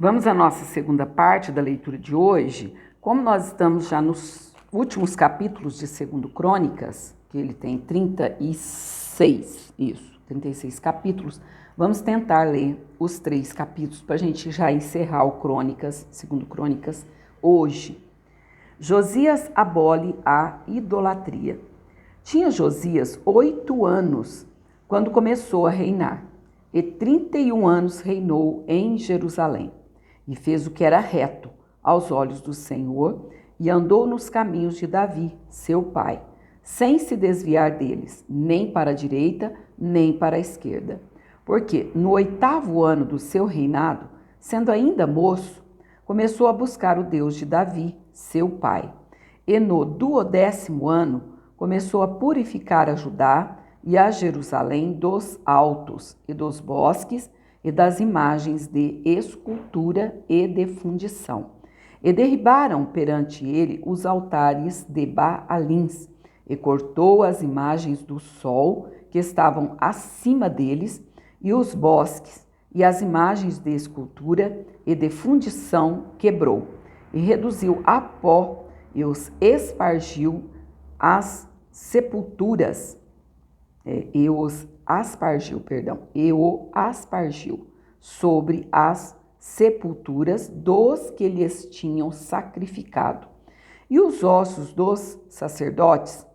Vamos à nossa segunda parte da leitura de hoje. Como nós estamos já nos últimos capítulos de 2 Crônicas, que ele tem 36 capítulos, vamos tentar ler os 3 capítulos para a gente já encerrar o Crônicas, 2 Crônicas, hoje. Josias abole a idolatria. Tinha Josias 8 anos quando começou a reinar, e 31 anos reinou em Jerusalém. E fez o que era reto aos olhos do Senhor, e andou nos caminhos de Davi, seu pai, sem se desviar deles, nem para a direita, nem para a esquerda. Porque no 8º ano do seu reinado, sendo ainda moço, começou a buscar o Deus de Davi, seu pai. E no 12º ano, começou a purificar a Judá e a Jerusalém dos altos e dos bosques e das imagens de escultura e de fundição. E derribaram perante ele os altares de Baalins, e cortou as imagens do sol que estavam acima deles, e os bosques, e as imagens de escultura e de fundição quebrou, e reduziu a pó, e os espargiu às sepulturas, e o aspargiu sobre as sepulturas dos que lhes tinham sacrificado. E os ossos dos sacerdotes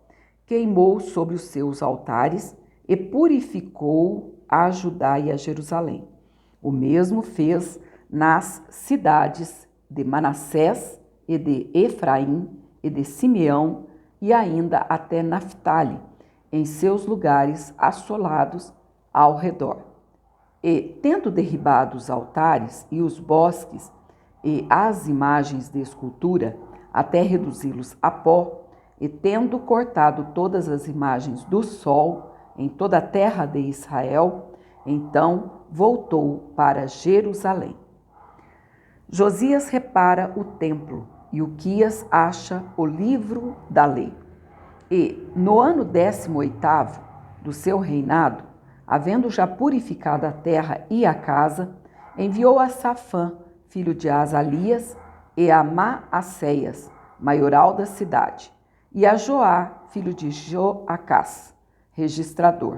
queimou sobre os seus altares e purificou a Judá e a Jerusalém. O mesmo fez nas cidades de Manassés e de Efraim e de Simeão e ainda até Naftali, em seus lugares assolados ao redor. E, tendo derribado os altares e os bosques e as imagens de escultura, até reduzi-los a pó, e tendo cortado todas as imagens do sol em toda a terra de Israel, então voltou para Jerusalém. Josias repara o templo, e Uquias acha o livro da lei. E, no ano 18º do seu reinado, havendo já purificado a terra e a casa, enviou a Safã, filho de Azalias, e a Maacéias, maioral da cidade, e a Joá, filho de Joacás, registrador,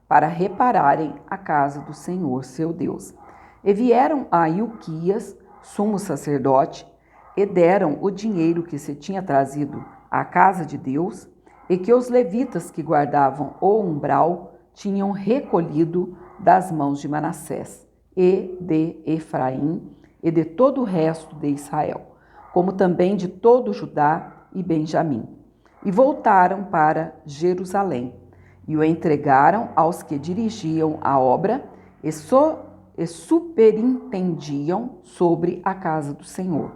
para repararem a casa do Senhor, seu Deus. E vieram a Ilquias, sumo sacerdote, e deram o dinheiro que se tinha trazido à casa de Deus, e que os levitas que guardavam o umbral tinham recolhido das mãos de Manassés e de Efraim e de todo o resto de Israel, como também de todo Judá e Benjamim. E voltaram para Jerusalém, e o entregaram aos que dirigiam a obra e superintendiam sobre a casa do Senhor.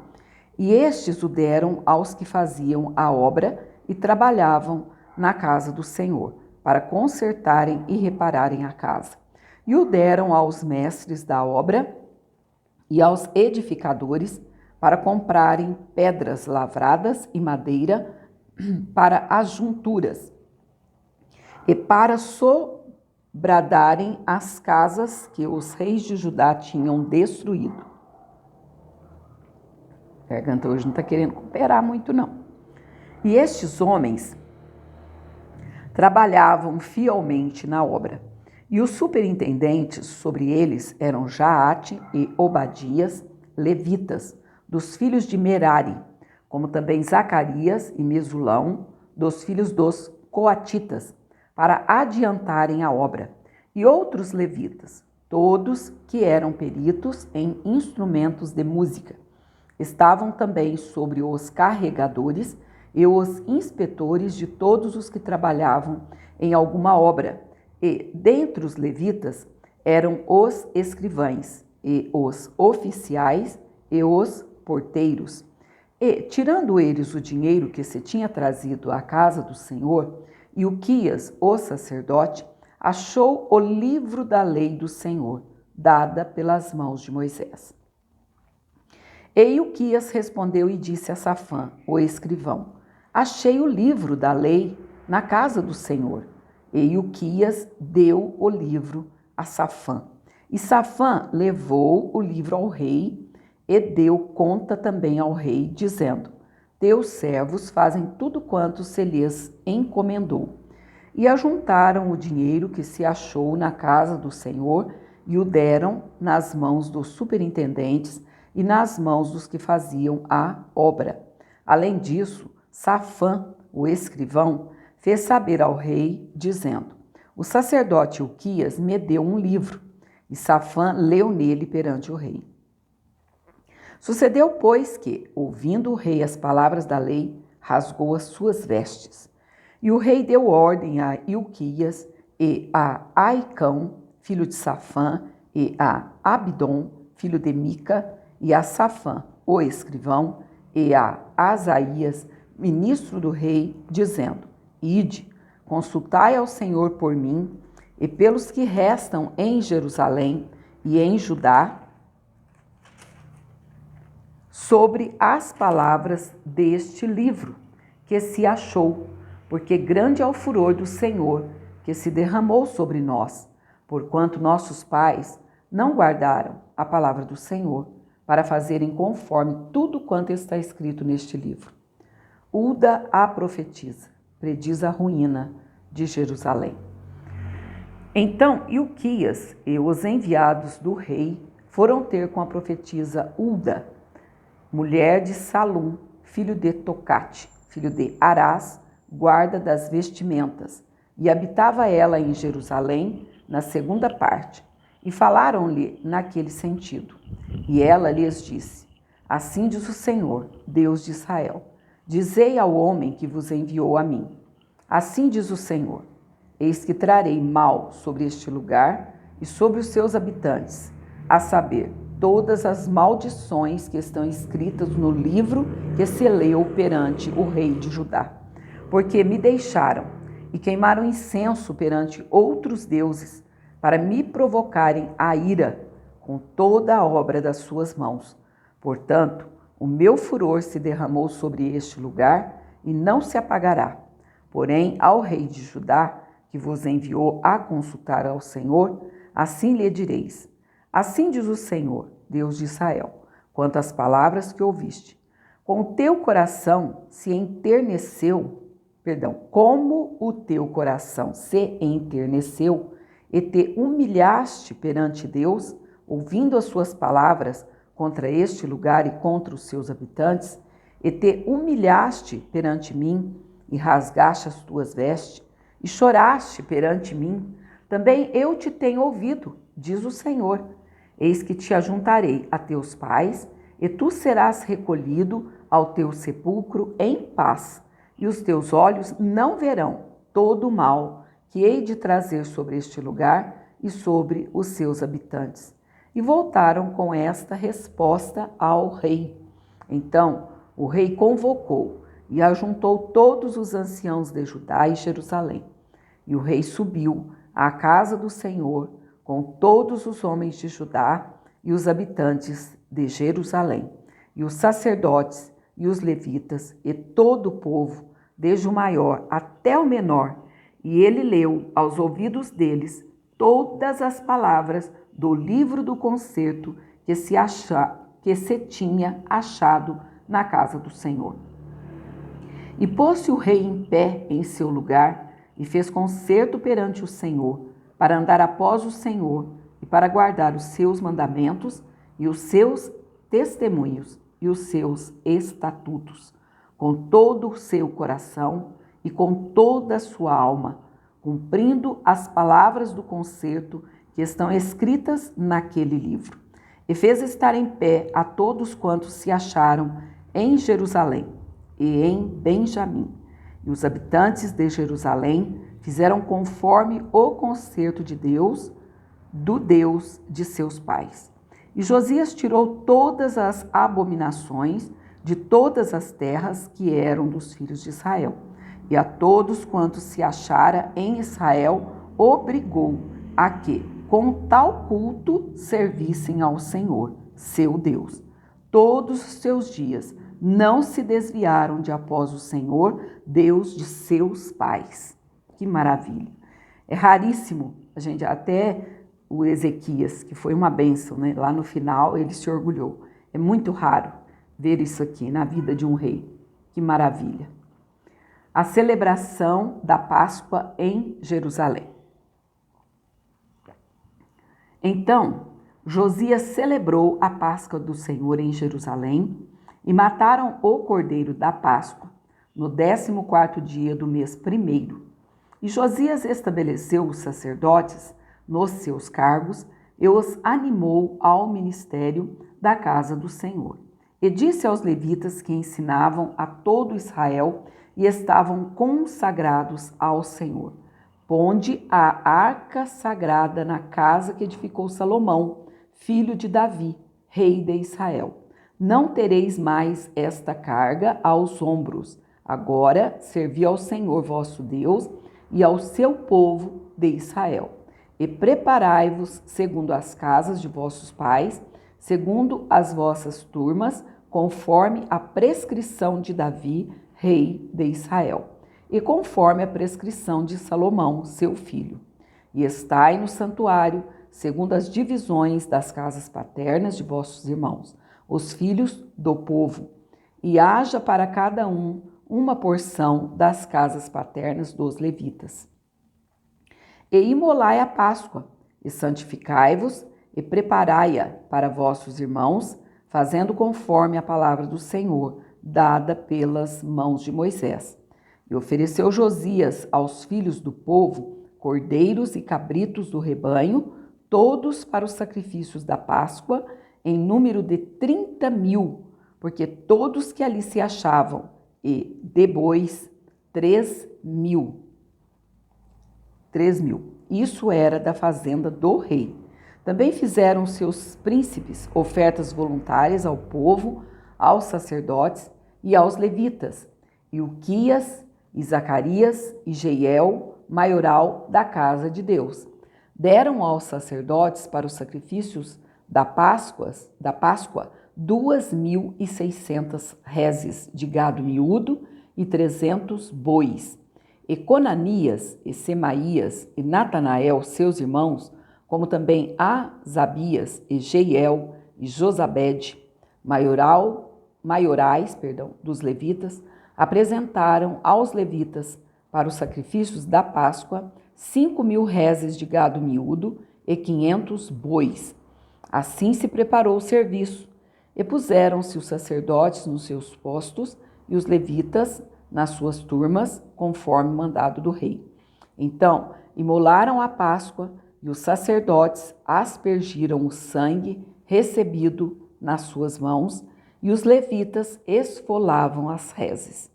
E estes o deram aos que faziam a obra e trabalhavam na casa do Senhor, para consertarem e repararem a casa. E o deram aos mestres da obra e aos edificadores, para comprarem pedras lavradas e madeira para as junturas, e para sobradarem as casas que os reis de Judá tinham destruído. A garganta hoje não está querendo cooperar muito, não. E estes homens trabalhavam fielmente na obra, e os superintendentes sobre eles eram Jaate e Obadias, levitas, dos filhos de Merari, como também Zacarias e Mesulão, dos filhos dos coatitas, para adiantarem a obra, e outros levitas, todos que eram peritos em instrumentos de música. Estavam também sobre os carregadores e os inspetores de todos os que trabalhavam em alguma obra, e dentre os levitas eram os escrivães, e os oficiais, e os porteiros. E, tirando eles o dinheiro que se tinha trazido à casa do Senhor, e Uquias, o sacerdote, achou o livro da lei do Senhor, dada pelas mãos de Moisés. E Uquias respondeu e disse a Safã, o escrivão: achei o livro da lei na casa do Senhor. E Uquias deu o livro a Safã. E Safã levou o livro ao rei, e deu conta também ao rei, dizendo: Teus servos fazem tudo quanto se lhes encomendou. E ajuntaram o dinheiro que se achou na casa do Senhor e o deram nas mãos dos superintendentes e nas mãos dos que faziam a obra. Além disso, Safã, o escrivão, fez saber ao rei, dizendo: O sacerdote Ilquias me deu um livro. E Safã leu nele perante o rei. Sucedeu, pois, que, ouvindo o rei as palavras da lei, rasgou as suas vestes. E o rei deu ordem a Ilquias e a Aicão, filho de Safã, e a Abdon, filho de Mica, e a Safã, o escrivão, e a Asaías, ministro do rei, dizendo: Ide, consultai ao Senhor por mim e pelos que restam em Jerusalém e em Judá, sobre as palavras deste livro que se achou, porque grande é o furor do Senhor que se derramou sobre nós, porquanto nossos pais não guardaram a palavra do Senhor, para fazerem conforme tudo quanto está escrito neste livro. Ulda a profetiza, prediz a ruína de Jerusalém. Então Ilquias e os enviados do rei foram ter com a profetisa Ulda, mulher de Salum, filho de Tocate, filho de Arás, guarda das vestimentas, e habitava ela em Jerusalém, na segunda parte, e falaram-lhe naquele sentido. E ela lhes disse: Assim diz o Senhor, Deus de Israel: Dizei ao homem que vos enviou a mim: Assim diz o Senhor: Eis que trarei mal sobre este lugar e sobre os seus habitantes, a saber, todas as maldições que estão escritas no livro que se leu perante o rei de Judá. Porque me deixaram e queimaram incenso perante outros deuses, para me provocarem a ira com toda a obra das suas mãos. Portanto, o meu furor se derramou sobre este lugar e não se apagará. Porém, ao rei de Judá, que vos enviou a consultar ao Senhor, assim lhe direis: Assim diz o Senhor, Deus de Israel, quanto às palavras que ouviste. Com o teu coração se enterneceu, como o teu coração se enterneceu, e te humilhaste perante Deus, ouvindo as suas palavras contra este lugar e contra os seus habitantes, e te humilhaste perante mim, e rasgaste as tuas vestes, e choraste perante mim, também eu te tenho ouvido, diz o Senhor. Eis que te ajuntarei a teus pais, e tu serás recolhido ao teu sepulcro em paz, e os teus olhos não verão todo o mal que hei de trazer sobre este lugar e sobre os seus habitantes. E voltaram com esta resposta ao rei. Então o rei convocou e ajuntou todos os anciãos de Judá e Jerusalém. E o rei subiu à casa do Senhor com todos os homens de Judá e os habitantes de Jerusalém, e os sacerdotes e os levitas e todo o povo, desde o maior até o menor, e ele leu aos ouvidos deles todas as palavras do livro do concerto que se tinha achado na casa do Senhor. E pôs-se o rei em pé em seu lugar e fez concerto perante o Senhor, para andar após o Senhor e para guardar os seus mandamentos e os seus testemunhos e os seus estatutos, com todo o seu coração e com toda a sua alma, cumprindo as palavras do concerto que estão escritas naquele livro. E fez estar em pé a todos quantos se acharam em Jerusalém e em Benjamim. E os habitantes de Jerusalém fizeram conforme o concerto de Deus, do Deus de seus pais. E Josias tirou todas as abominações de todas as terras que eram dos filhos de Israel. E a todos quantos se achara em Israel, obrigou a que, com tal culto, servissem ao Senhor, seu Deus. Todos os seus dias não se desviaram de após o Senhor, Deus de seus pais. Que maravilha! É raríssimo, a gente até o Ezequias, que foi uma bênção, né? Lá no final ele se orgulhou. É muito raro ver isso aqui na vida de um rei. Que maravilha! A celebração da Páscoa em Jerusalém. Então, Josias celebrou a Páscoa do Senhor em Jerusalém e mataram o cordeiro da Páscoa no 14º dia do mês primeiro. E Josias estabeleceu os sacerdotes nos seus cargos e os animou ao ministério da casa do Senhor. E disse aos levitas que ensinavam a todo Israel e estavam consagrados ao Senhor: ponde a arca sagrada na casa que edificou Salomão, filho de Davi, rei de Israel. Não tereis mais esta carga aos ombros. Agora servi ao Senhor vosso Deus e ao seu povo de Israel. E preparai-vos segundo as casas de vossos pais, segundo as vossas turmas, conforme a prescrição de Davi, rei de Israel, e conforme a prescrição de Salomão, seu filho. E estai no santuário, segundo as divisões das casas paternas de vossos irmãos, os filhos do povo, e haja para cada um uma porção das casas paternas dos levitas. E imolai a Páscoa, e santificai-vos, e preparai-a para vossos irmãos, fazendo conforme a palavra do Senhor, dada pelas mãos de Moisés. E ofereceu Josias aos filhos do povo cordeiros e cabritos do rebanho, todos para os sacrifícios da Páscoa, em número de 30.000, porque todos que ali se achavam, e de bois 3.000. Isso era da fazenda do rei. Também fizeram seus príncipes ofertas voluntárias ao povo, aos sacerdotes e aos levitas, e Uquias, e Zacarias e Jeiel, maioral da casa de Deus. Deram aos sacerdotes para os sacrifícios da Páscoa 2.600 reses de gado miúdo e 300 bois. E Conanias, e Semaías, e Natanael, seus irmãos, como também Azabias, e Jeiel, e Josabede, maiorais dos levitas, apresentaram aos levitas para os sacrifícios da Páscoa 5.000 reses de gado miúdo e 500 bois. Assim se preparou o serviço, e puseram-se os sacerdotes nos seus postos e os levitas nas suas turmas, conforme mandado do rei. Então, imolaram a Páscoa, e os sacerdotes aspergiram o sangue recebido nas suas mãos, e os levitas esfolavam as reses.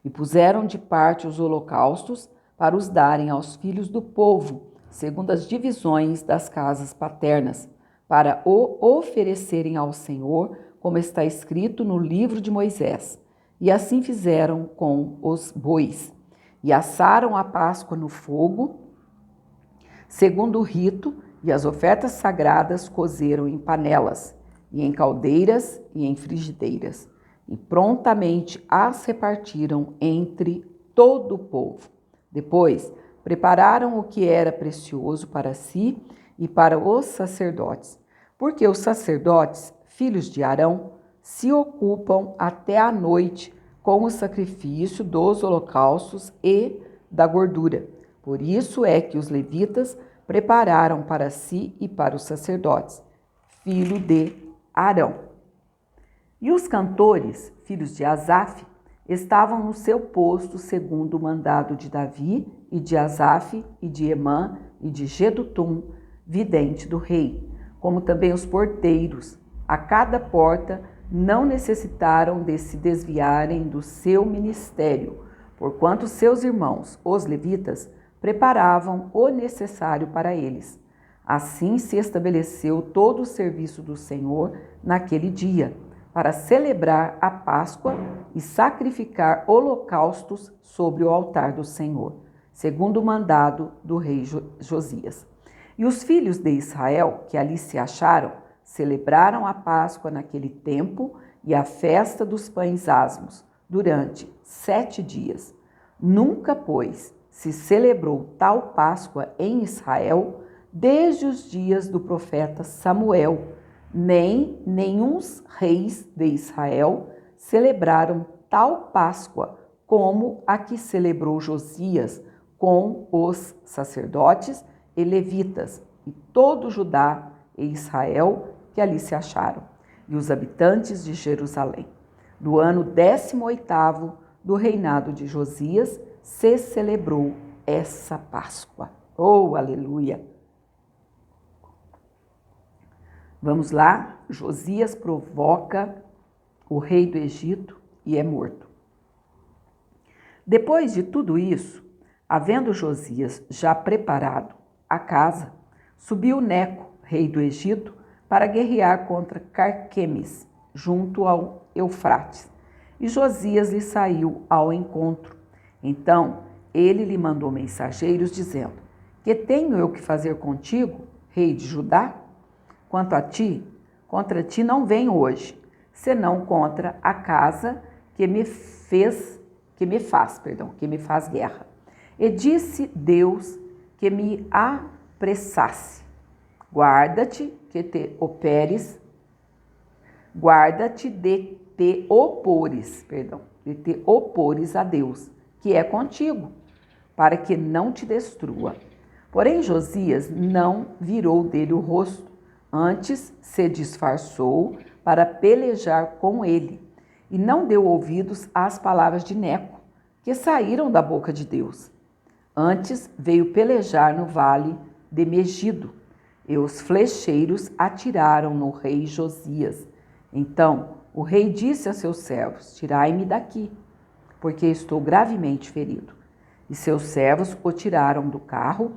E puseram de parte os holocaustos para os darem aos filhos do povo, segundo as divisões das casas paternas, para o oferecerem ao Senhor, como está escrito no livro de Moisés. E assim fizeram com os bois. E assaram a Páscoa no fogo, segundo o rito, e as ofertas sagradas cozeram em panelas, e em caldeiras e em frigideiras, e prontamente as repartiram entre todo o povo. Depois, prepararam o que era precioso para si e para os sacerdotes, porque os sacerdotes, filhos de Arão, se ocupam até a noite com o sacrifício dos holocaustos e da gordura. Por isso é que os levitas prepararam para si e para os sacerdotes, filho de Arão. E os cantores, filhos de Asaf, estavam no seu posto segundo o mandado de Davi e de Asaf e de Emã e de Gedutum, vidente do rei, como também os porteiros. A cada porta não necessitaram de se desviarem do seu ministério, porquanto seus irmãos, os levitas, preparavam o necessário para eles. Assim se estabeleceu todo o serviço do Senhor naquele dia, para celebrar a Páscoa e sacrificar holocaustos sobre o altar do Senhor, segundo o mandado do rei Josias. E os filhos de Israel, que ali se acharam, celebraram a Páscoa naquele tempo e a festa dos pães asmos, durante 7 dias. Nunca, pois, se celebrou tal Páscoa em Israel desde os dias do profeta Samuel, nem nenhuns reis de Israel celebraram tal Páscoa como a que celebrou Josias com os sacerdotes e levitas e todo Judá e Israel que ali se acharam, e os habitantes de Jerusalém. No ano 18º do reinado de Josias, se celebrou essa Páscoa. Oh, aleluia! Vamos lá, Josias provoca o rei do Egito e é morto. Depois de tudo isso, havendo Josias já preparado a casa, subiu Neco, rei do Egito, para guerrear contra Carquemes, junto ao Eufrates. E Josias lhe saiu ao encontro. Então ele lhe mandou mensageiros, dizendo: Que tenho eu que fazer contigo, rei de Judá? Quanto a ti, contra ti não venho hoje, senão contra a casa que me faz guerra. E disse Deus que me apressasse. Guarda-te de te opores a Deus, que é contigo, para que não te destrua. Porém Josias não virou dele o rosto, antes se disfarçou para pelejar com ele, e não deu ouvidos às palavras de Neco, que saíram da boca de Deus. Antes veio pelejar no vale de Megido, e os flecheiros atiraram no rei Josias. Então o rei disse a seus servos: Tirai-me daqui, porque estou gravemente ferido. E seus servos o tiraram do carro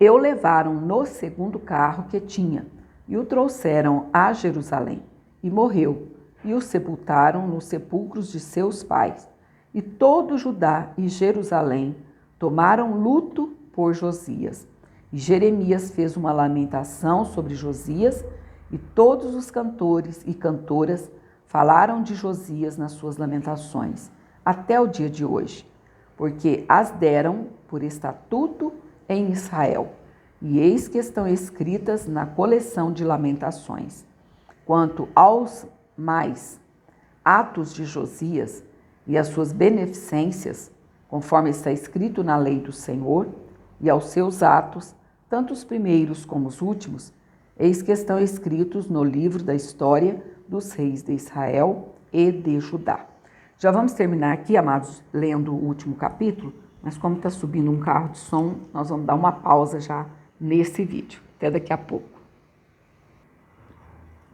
e o levaram no segundo carro que tinha, e o trouxeram a Jerusalém. E morreu, e o sepultaram nos sepulcros de seus pais. E todo Judá e Jerusalém tomaram luto por Josias. E Jeremias fez uma lamentação sobre Josias, e todos os cantores e cantoras falaram de Josias nas suas lamentações, até o dia de hoje, porque as deram por estatuto em Israel, e eis que estão escritas na coleção de lamentações. Quanto aos mais atos de Josias e as suas beneficências, conforme está escrito na lei do Senhor, e aos seus atos, tanto os primeiros como os últimos, eis que estão escritos no livro da história dos reis de Israel e de Judá. Já vamos terminar aqui, amados, lendo o último capítulo, mas como está subindo um carro de som, nós vamos dar uma pausa já nesse vídeo. Até daqui a pouco.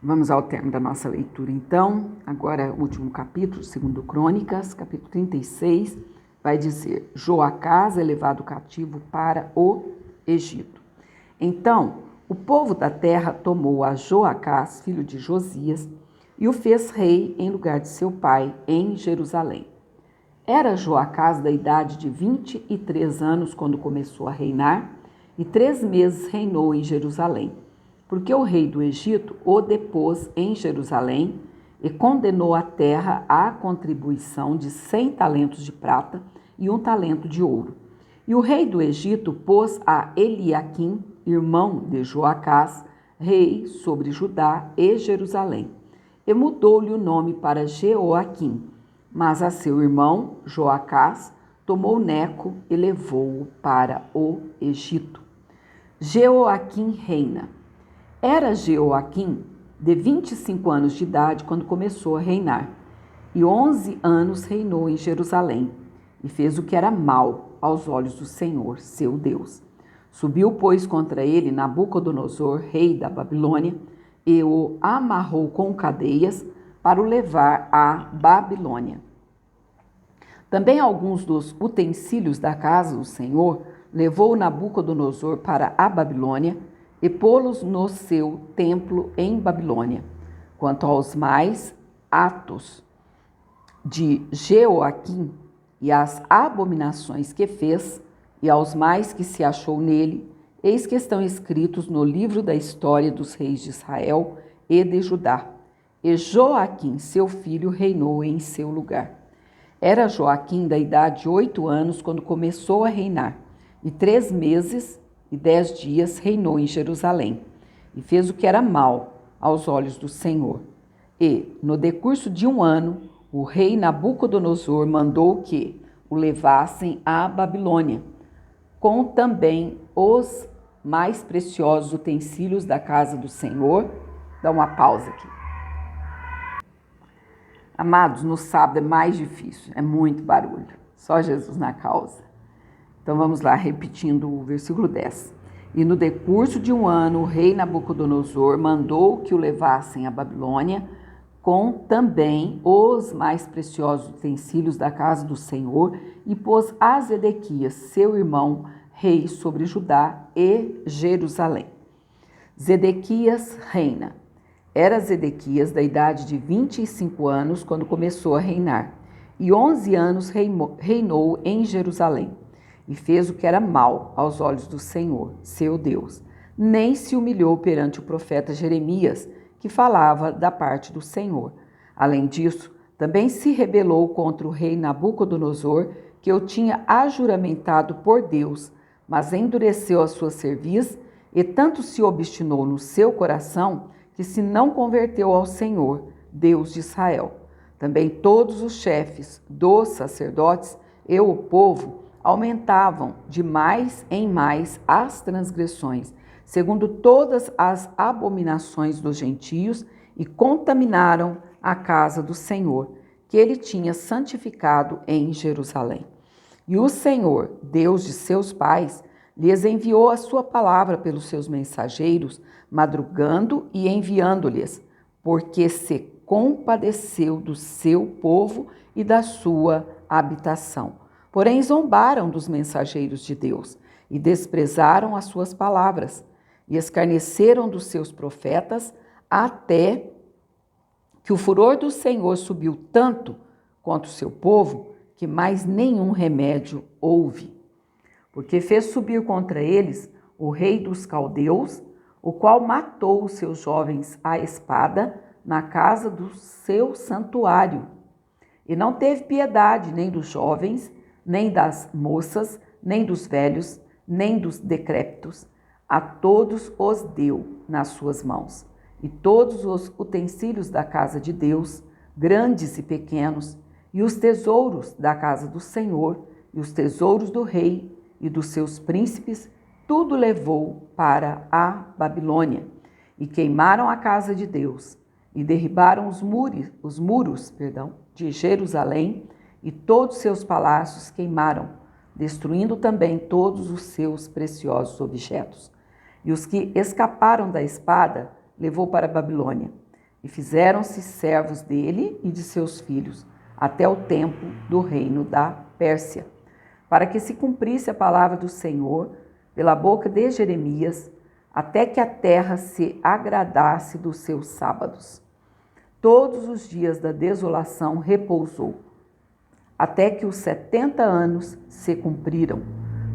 Vamos ao termo da nossa leitura, então. Agora, o último capítulo, 2 Crônicas, capítulo 36, vai dizer: Joacás é levado cativo para o Egito. Então, o povo da terra tomou a Joacás, filho de Josias, e o fez rei em lugar de seu pai, em Jerusalém. Era Joacás da idade de 23 anos quando começou a reinar, e 3 meses reinou em Jerusalém, porque o rei do Egito o depôs em Jerusalém e condenou a terra à contribuição de 100 talentos de prata e 1 talento de ouro. E o rei do Egito pôs a Eliaquim, irmão de Joacás, rei sobre Judá e Jerusalém, e mudou-lhe o nome para Jeoaquim. Mas a seu irmão Joacás tomou Neco e levou-o para o Egito. Jeoaquim reina. Era Jeoaquim de 25 anos de idade quando começou a reinar, e 11 anos reinou em Jerusalém, e fez o que era mal aos olhos do Senhor, seu Deus. Subiu, pois, contra ele Nabucodonosor, rei da Babilônia, e o amarrou com cadeias para o levar à Babilônia. Também alguns dos utensílios da casa do Senhor levou Nabucodonosor para a Babilônia e pô-los no seu templo em Babilônia. Quanto aos mais atos de Jeoaquim e às abominações que fez, e aos mais que se achou nele, eis que estão escritos no livro da história dos reis de Israel e de Judá. E Joaquim, seu filho, reinou em seu lugar. Era Joaquim da idade de 8 anos quando começou a reinar, e 3 meses e 10 dias reinou em Jerusalém. e fez o que era mal aos olhos do Senhor. E, no decurso de 1 ano, o rei Nabucodonosor mandou que o levassem à Babilônia, com também os mais preciosos utensílios da casa do Senhor. Dá uma pausa aqui. Amados, no sábado é mais difícil, é muito barulho, só Jesus na causa. Então vamos lá, repetindo o versículo 10. E no decurso de 1 ano, o rei Nabucodonosor mandou que o levassem à Babilônia, com também os mais preciosos utensílios da casa do Senhor, e pôs a Zedequias, seu irmão, rei sobre Judá e Jerusalém. Zedequias reina. Era Zedequias da idade de 25 anos quando começou a reinar, e 11 anos reinou em Jerusalém, e fez o que era mal aos olhos do Senhor, seu Deus. Nem se humilhou perante o profeta Jeremias, que falava da parte do Senhor. Além disso, também se rebelou contra o rei Nabucodonosor, que o tinha ajuramentado por Deus, mas endureceu a sua cerviz e tanto se obstinou no seu coração que se não converteu ao Senhor, Deus de Israel. Também todos os chefes dos sacerdotes e o povo aumentavam de mais em mais as transgressões, segundo todas as abominações dos gentios, e contaminaram a casa do Senhor, que ele tinha santificado em Jerusalém. E o Senhor, Deus de seus pais, lhes enviou a sua palavra pelos seus mensageiros, madrugando e enviando-lhes, porque se compadeceu do seu povo e da sua habitação. Porém, zombaram dos mensageiros de Deus e desprezaram as suas palavras, e escarneceram dos seus profetas, até que o furor do Senhor subiu tanto contra o seu povo, que mais nenhum remédio houve. Porque fez subir contra eles o rei dos caldeus, o qual matou os seus jovens à espada na casa do seu santuário. E não teve piedade nem dos jovens, nem das moças, nem dos velhos, nem dos decrépitos. A todos os deu nas suas mãos. E todos os utensílios da casa de Deus, grandes e pequenos, e os tesouros da casa do Senhor, e os tesouros do rei e dos seus príncipes, tudo levou para a Babilônia. E queimaram a casa de Deus, e derribaram os muros de Jerusalém, e todos seus palácios queimaram, destruindo também todos os seus preciosos objetos. E os que escaparam da espada levou para a Babilônia, e fizeram-se servos dele e de seus filhos, até o tempo do reino da Pérsia, para que se cumprisse a palavra do Senhor pela boca de Jeremias, até que a terra se agradasse dos seus sábados. Todos os dias da desolação repousou, até que os 70 anos se cumpriram.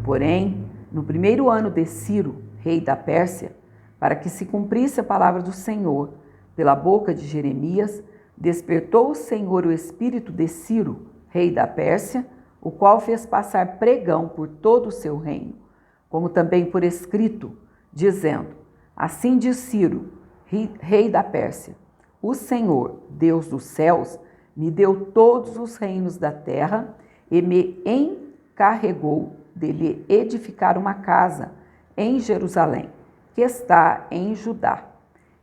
Porém, no 1º ano de Ciro, rei da Pérsia, para que se cumprisse a palavra do Senhor pela boca de Jeremias, despertou o Senhor o espírito de Ciro, rei da Pérsia, o qual fez passar pregão por todo o seu reino, como também por escrito, dizendo: assim diz Ciro, rei da Pérsia: o Senhor, Deus dos céus, me deu todos os reinos da terra e me encarregou de lhe edificar uma casa em Jerusalém, que está em Judá.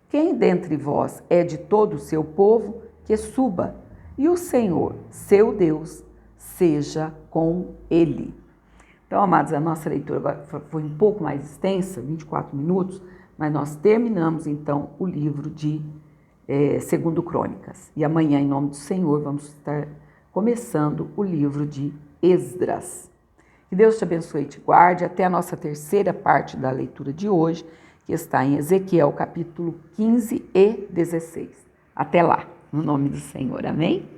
Quem dentre vós é de todo o seu povo, que suba, e o Senhor, seu Deus, seja com ele. Então, amados, a nossa leitura foi um pouco mais extensa, 24 minutos, mas nós terminamos, então, o livro de 2 Crônicas. E amanhã, em nome do Senhor, vamos estar começando o livro de Esdras. Que Deus te abençoe e te guarde até a nossa terceira parte da leitura de hoje, que está em Ezequiel, capítulo 15 e 16. Até lá, no nome do Senhor. Amém?